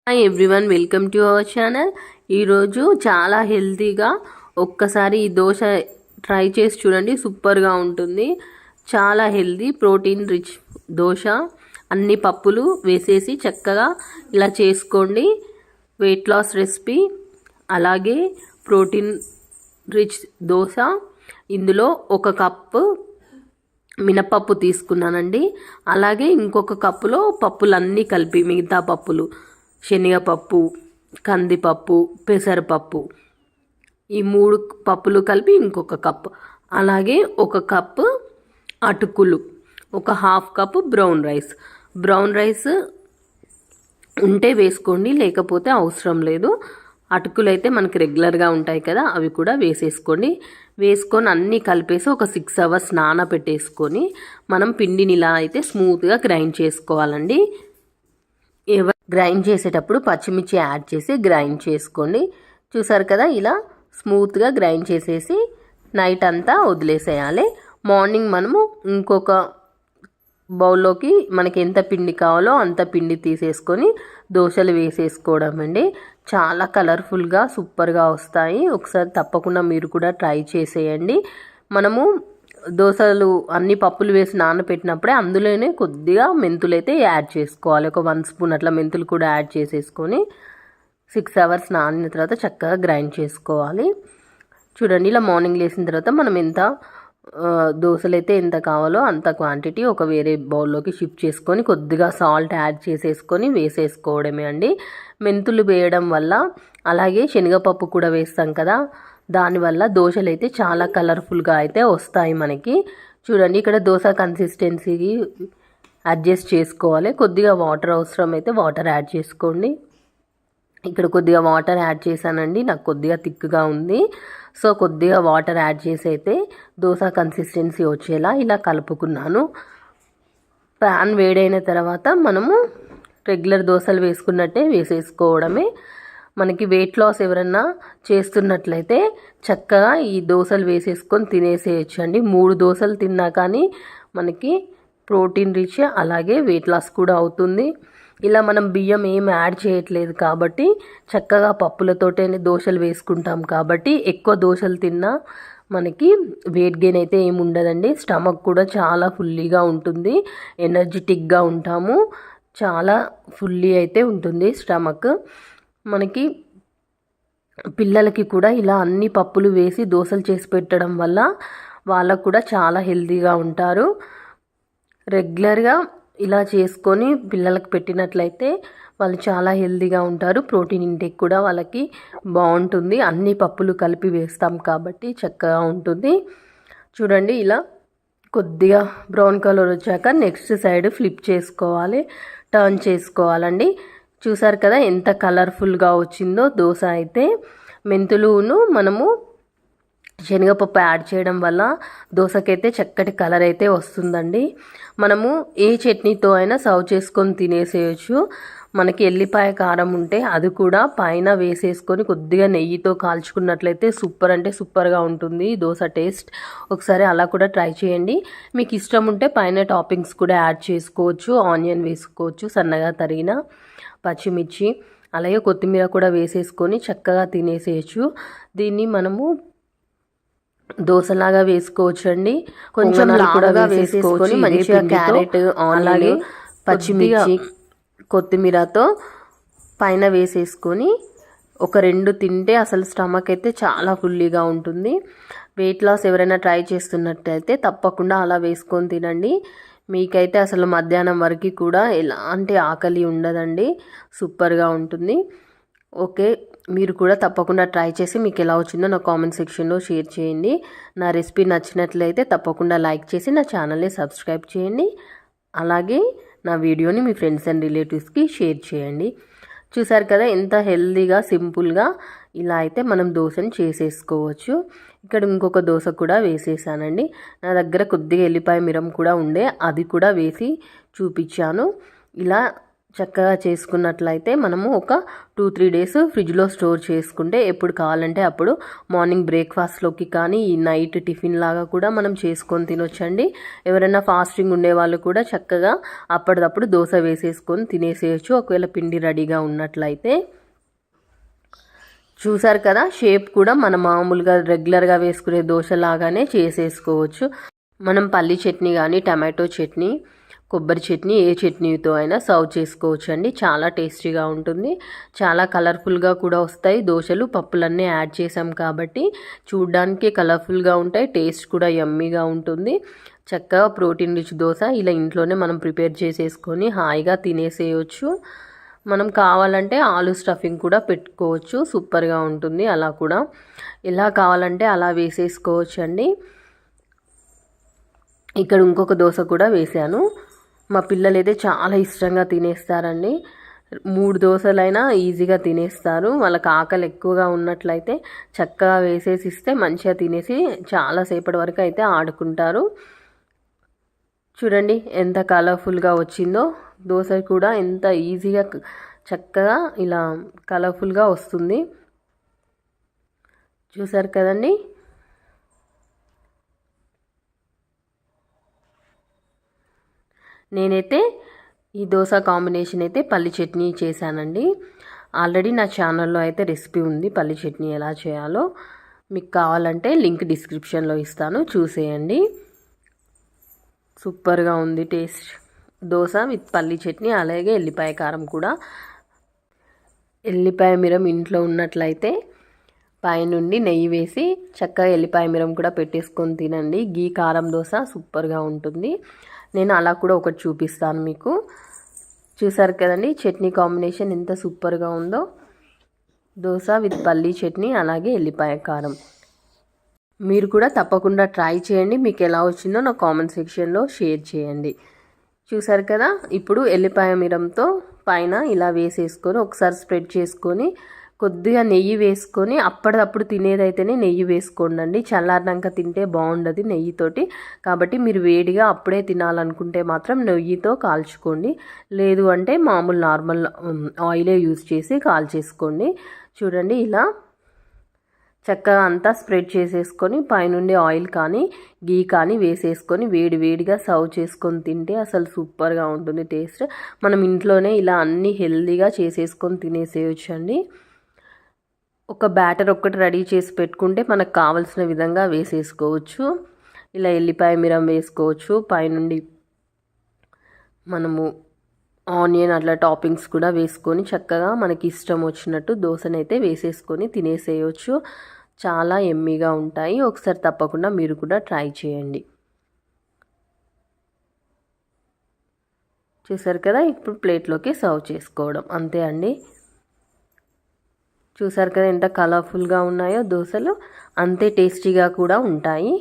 Hi everyone, welcome to our channel. ఈరోజు చాలా హెల్తీగా ఒక్కసారి ఈ దోశ ట్రై చేసి చూడండి, సూపర్గా ఉంటుంది. చాలా హెల్తీ ప్రోటీన్ రిచ్ దోశ. అన్ని పప్పులు వేసేసి చక్కగా ఇలా చేసుకోండి. వెయిట్ లాస్ రెసిపీ, అలాగే ప్రోటీన్ రిచ్ దోశ. ఇందులో 1 కప్పు మినపప్పు తీసుకున్నానండి. అలాగే ఇంకొక కప్పులో పప్పులన్నీ కలిపి, మిగతా పప్పులు శనగపప్పు, కందిపప్పు, పెసరపప్పు, ఈ 3 పప్పులు కలిపి ఇంకొక కప్పు. అలాగే 1 కప్పు అటుకులు, 1/2 కప్పు బ్రౌన్ రైస్ ఉంటే వేసుకోండి, లేకపోతే అవసరం లేదు. అటుకులు అయితే మనకి రెగ్యులర్గా ఉంటాయి కదా, అవి కూడా వేసేసుకోండి. వేసుకొని అన్నీ కలిపేసి ఒక 6 అవర్స్ నానబెట్టేసుకొని మనం పిండిని ఇలా అయితే స్మూత్గా గ్రైండ్ చేసుకోవాలండి. గ్రైండ్ చేసేటప్పుడు పచ్చిమిర్చి యాడ్ చేసి గ్రైండ్ చేసుకోండి. చూసారు కదా, ఇలా స్మూత్గా గ్రైండ్ చేసేసి నైట్ అంతా వదిలేసేయాలి. మార్నింగ్ మనము ఇంకొక బౌల్లోకి మనకి ఎంత పిండి కావాలో అంత పిండి తీసేసుకొని దోశలు వేసేసుకోవడం అండి. చాలా కలర్ఫుల్గా సూపర్గా వస్తాయి. ఒకసారి తప్పకుండా మీరు కూడా ట్రై చేసేయండి. మనము దోశలు అన్ని పప్పులు వేసి నానబెట్టినప్పుడే అందులోనే కొద్దిగా మెంతులు అయితే యాడ్ చేసుకోవాలి. ఒక 1 స్పూన్ అట్లా మెంతులు కూడా యాడ్ చేసేసుకొని 6 అవర్స్ నానిన తర్వాత చక్కగా గ్రైండ్ చేసుకోవాలి. చూడండి, ఇలా మార్నింగ్ లేచిన తర్వాత మనం ఎంత దోశలు అయితే ఎంత కావాలో అంత క్వాంటిటీ ఒక వేరే బౌల్లోకి షిఫ్ట్ చేసుకొని కొద్దిగా సాల్ట్ యాడ్ చేసేసుకొని వేసేసుకోవడమే అండి. మెంతులు వేయడం వల్ల, అలాగే శనగపప్పు కూడా వేస్తాం కదా, దానివల్ల దోశలు అయితే చాలా కలర్ఫుల్గా అయితే వస్తాయి మనకి. చూడండి, ఇక్కడ దోశ కన్సిస్టెన్సీకి అడ్జస్ట్ చేసుకోవాలి. కొద్దిగా వాటర్ అవసరం అయితే వాటర్ యాడ్ చేసుకోండి. ఇక్కడ కొద్దిగా వాటర్ యాడ్ చేశానండి, నాకు కొద్దిగా థిక్గా ఉంది. సో కొద్దిగా వాటర్ యాడ్ చేసి అయితే దోశ కన్సిస్టెన్సీ వచ్చేలా ఇలా కలుపుకున్నాను. ప్యాన్ వేడైన తర్వాత మనము రెగ్యులర్ దోశలు వేసుకున్నట్టే వేసేసుకోవడమే. మనకి వెయిట్ లాస్ ఎవరన్నా చేస్తున్నట్లయితే చక్కగా ఈ దోశలు వేసేసుకొని తినేసేయచ్చు అండి. 3 దోశలు తిన్నా కానీ మనకి ప్రోటీన్ రిచ్, అలాగే వెయిట్ లాస్ కూడా అవుతుంది. ఇలా మనం బియ్యం ఏం యాడ్ చేయట్లేదు కాబట్టి చక్కగా పప్పులతోటే దోశలు వేసుకుంటాం కాబట్టి ఎక్కువ దోశలు తిన్నా మనకి వెయిట్ గెయిన్ అయితే ఏమి ఉండదండి. స్టమక్ కూడా చాలా ఫుల్లీగా ఉంటుంది, ఎనర్జెటిక్గా ఉంటాము, చాలా ఫుల్లీ అయితే ఉంటుంది స్టమక్. మనకి పిల్లలకి కూడా ఇలా అన్ని పప్పులు వేసి దోశలు చేసి పెట్టడం వల్ల వాళ్ళకు కూడా చాలా హెల్తీగా ఉంటారు. రెగ్యులర్గా ఇలా చేసుకొని పిల్లలకు పెట్టినట్లయితే వాళ్ళు చాలా హెల్తీగా ఉంటారు. ప్రోటీన్ ఇంటేక్ కూడా వాళ్ళకి బాగుంటుంది. అన్ని పప్పులు కలిపి వేస్తాం కాబట్టి చక్కగా ఉంటుంది. చూడండి, ఇలా కొద్దిగా బ్రౌన్ కలర్ వచ్చాక నెక్స్ట్ సైడ్ ఫ్లిప్ చేసుకోవాలి, టర్న్ చేసుకోవాలండి. చూసారు కదా ఎంత కలర్ఫుల్గా వచ్చిందో దోశ అయితే. మెంతులును మనము శనగపప్పు యాడ్ చేయడం వల్ల దోశకైతే చక్కటి కలర్ అయితే వస్తుందండి. మనము ఏ చట్నీతో అయినా సర్వ్ చేసుకొని తినేసేయచ్చు. మనకి ఎల్లిపాయ కారం ఉంటే అది కూడా పైన వేసేసుకొని కొద్దిగా నెయ్యితో కాల్చుకున్నట్లయితే సూపర్ అంటే సూపర్గా ఉంటుంది దోశ టేస్ట్. ఒకసారి అలా కూడా ట్రై చేయండి. మీకు ఇష్టం ఉంటే పైన టాపింగ్స్ కూడా యాడ్ చేసుకోవచ్చు. ఆనియన్ వేసుకోవచ్చు, సన్నగా తరిగిన పచ్చిమిర్చి, అలాగే కొత్తిమీర కూడా వేసేసుకొని చక్కగా తినేసేయచ్చు. దీన్ని మనము దోశలాగా వేసుకోవచ్చు అండి. కొంచెం కూడా వేసేసుకొని మంచిగా క్యారెట్, అలాగే పచ్చిమిర్చి, కొత్తిమీరతో పైన వేసేసుకొని ఒక 2 తింటే అసలు స్టమక్ అయితే చాలా ఫుల్లీగా ఉంటుంది. వెయిట్ లాస్ ఎవరైనా ట్రై చేస్తున్నట్టయితే తప్పకుండా అలా వేసుకొని తినండి. మీకైతే అసలు మధ్యాహ్నం వరకు కూడా ఎలాంటి ఆకలి ఉండదండి, సూపర్గా ఉంటుంది. ఓకే, మీరు కూడా తప్పకుండా ట్రై చేసి మీకు ఎలా వచ్చిందో నా కామెంట్ సెక్షన్లో షేర్ చేయండి. నా రెసిపీ నచ్చినట్లయితే తప్పకుండా లైక్ చేసి నా ఛానల్ని సబ్స్క్రైబ్ చేయండి. అలాగే నా వీడియోని మీ ఫ్రెండ్స్ అండ్ రిలేటివ్స్కి షేర్ చేయండి. చూసారు కదా ఎంత హెల్తీగా సింపుల్గా ఇలా అయితే మనం దోశని చేసేసుకోవచ్చు. ఇక్కడ ఇంకొక దోశ కూడా వేసేసానండి. నా దగ్గర కొద్దిగా ఎల్లిపాయ మిరం కూడా ఉండే, అది కూడా వేసి చూపించాను. ఇలా చక్కగా చేసుకున్నట్లయితే మనము ఒక 2-3 డేస్ ఫ్రిడ్జ్లో స్టోర్ చేసుకుంటే ఎప్పుడు కావాలంటే అప్పుడు మార్నింగ్ బ్రేక్ఫాస్ట్లోకి కానీ ఈ నైట్ టిఫిన్ లాగా కూడా మనం చేసుకొని తినొచ్చండి. ఎవరైనా ఫాస్టింగ్ ఉండే వాళ్ళు కూడా చక్కగా అప్పటిదప్పుడు దోశ వేసేసుకొని తినేసేయచ్చు ఒకవేళ పిండి రెడీగా ఉన్నట్లయితే. చూసారు కదా, షేప్ కూడా మనం మామూలుగా రెగ్యులర్గా వేసుకునే దోశ లాగానే చేసేసుకోవచ్చు. మనం పల్లి చట్నీ కానీ టమాటో చట్నీ, కొబ్బరి చట్నీ ఏ చట్నీతో అయినా సర్వ్ చేసుకోవచ్చు అండి. చాలా టేస్టీగా ఉంటుంది, చాలా కలర్ఫుల్గా కూడా వస్తాయి దోశలు. పప్పులన్నీ యాడ్ చేసాం కాబట్టి చూడ్డానికి కలర్ఫుల్గా ఉంటాయి, టేస్ట్ కూడా యమ్మీగా ఉంటుంది. చక్కగా ప్రోటీన్ రిచ్ దోశ ఇలా ఇంట్లోనే మనం ప్రిపేర్ చేసేసుకొని హాయిగా తినేసేయచ్చు. మనం కావాలంటే ఆలు స్టఫింగ్ కూడా పెట్టుకోవచ్చు, సూపర్గా ఉంటుంది. అలా కూడా ఎలా కావాలంటే అలా వేసేసుకోవచ్చు అండి. ఇక్కడ ఇంకొక దోశ కూడా వేసాను. మా పిల్లలు అయితే చాలా ఇష్టంగా తినేస్తారండి. 3 దోశలైనా ఈజీగా తినేస్తారు. వాళ్ళకి ఆకలి ఎక్కువగా ఉన్నట్లయితే చక్కగా వేసేసి ఇస్తే మంచిగా తినేసి చాలాసేపటి వరకు అయితే ఆడుకుంటారు. చూడండి ఎంత కలర్ఫుల్గా వచ్చిందో. దోశ కూడా ఎంత ఈజీగా చక్కగా ఇలా కలర్ఫుల్గా వస్తుంది. చూసారు కదండి. నేనైతే ఈ దోశ కాంబినేషన్ అయితే పల్లి చట్నీ చేశానండి. ఆల్రెడీ నా ఛానల్లో అయితే రెసిపీ ఉంది పల్లి చట్నీ ఎలా చేయాలో. మీకు కావాలంటే లింక్ డిస్క్రిప్షన్లో ఇస్తాను, చూసేయండి. సూపర్గా ఉంది టేస్ట్. దోశ విత్ పల్లి చట్నీ, అలాగే ఎల్లిపాయ కారం కూడా. ఎల్లిపాయ మిరం ఇంట్లో ఉన్నట్లయితే పైనుండి నెయ్యి వేసి చక్కగా ఎల్లిపాయ మిరం కూడా పెట్టేసుకొని తినండి. గీ కారం దోశ సూపర్గా ఉంటుంది. నేను అలా కూడా ఒకటి చూపిస్తాను మీకు. చూసారు కదండి చట్నీ కాంబినేషన్ ఎంత సూపర్గా ఉందో. దోశ విత్ పల్లీ చట్నీ అలాగే ఎల్లిపాయ కారం. మీరు కూడా తప్పకుండా ట్రై చేయండి. మీకు ఎలా వచ్చిందో నా కామెంట్ సెక్షన్లో షేర్ చేయండి. చూసారు కదా, ఇప్పుడు ఎల్లిపాయ మిరంతో పైన ఇలా వేసేసుకొని ఒకసారి స్ప్రెడ్ చేసుకొని కొద్దిగా నెయ్యి వేసుకొని అప్పటిదప్పుడు తినేదైతేనే నెయ్యి వేసుకోండి. చల్లారినాక తింటే బాగుండదు నెయ్యితోటి. కాబట్టి మీరు వేడిగా అప్పుడే తినాలనుకుంటే మాత్రం నెయ్యితో కాల్చుకోండి. లేదు అంటే మామూలు నార్మల్ ఆయిలే యూజ్ చేసి కాల్చేసుకోండి. చూడండి ఇలా చక్కగా అంతా స్ప్రెడ్ చేసేసుకొని పైనుండి ఆయిల్ కానీ గీ కానీ వేసేసుకొని వేడిగా సర్వ్ చేసుకొని తింటే అసలు సూపర్గా ఉంటుంది టేస్ట్. మనం ఇంట్లోనే ఇలా అన్నీ హెల్తీగా చేసేసుకొని తినేసేయచ్చు అండి. ఒక బ్యాటర్ ఒక్కటి రెడీ చేసి పెట్టుకుంటే మనకు కావలసిన విధంగా వేసేసుకోవచ్చు. ఇలా ఎల్లిపాయ మిరం వేసుకోవచ్చు, పైనుండి మనము ఆనియన్ అట్లా టాపింగ్స్ కూడా వేసుకొని చక్కగా మనకి ఇష్టం వచ్చినట్టు దోశనైతే వేసేసుకొని తినేసేయచ్చు. చాలా యమ్మీగా ఉంటాయి. ఒకసారి తప్పకుండా మీరు కూడా ట్రై చేయండి. చూసారు కదా, ఇప్పుడు ప్లేట్లోకి సర్వ్ చేసుకోవడం అంతే అండి. చూసారు కదా ఎంత కలర్ఫుల్గా ఉన్నాయో దోశలు, అంతే టేస్టీగా కూడా ఉంటాయి.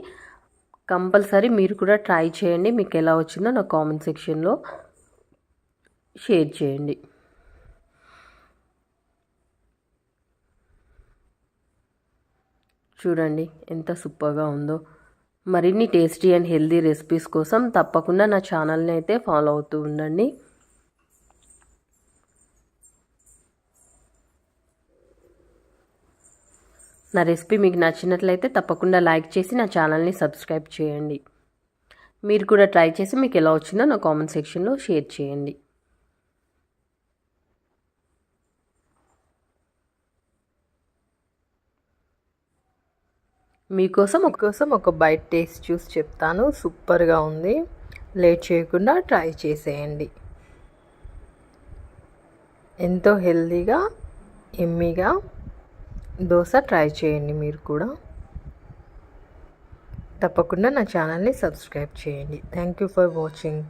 కంపల్సరీ మీరు కూడా ట్రై చేయండి. మీకు ఎలా వచ్చిందో నా కామెంట్ సెక్షన్లో షేర్ చేయండి. చూడండి ఎంత సూపర్గా ఉందో. మరిన్ని టేస్టీ అండ్ హెల్దీ రెసిపీస్ కోసం తప్పకుండా నా ఛానల్ని అయితే ఫాలో అవుతూ ఉండండి. నా రెసిపీ మీకు నచ్చినట్లయితే తప్పకుండా లైక్ చేసి నా ఛానల్ని సబ్స్క్రైబ్ చేయండి. మీరు కూడా ట్రై చేసి మీకు ఎలా వచ్చిందో నా కామెంట్ సెక్షన్లో షేర్ చేయండి. మీకోసం ఒక బైట్ టేస్ట్ చూసి చెప్తాను. సూపర్గా ఉంది. లేట్ చేయకుండా ట్రై చేసేయండి. ఎంతో హెల్తీగా యమ్మీగా దోశ ట్రై చేయండి. మీరు కూడా తప్పకుండా నా ఛానల్ని సబ్స్క్రైబ్ చేయండి. Thank you for watching.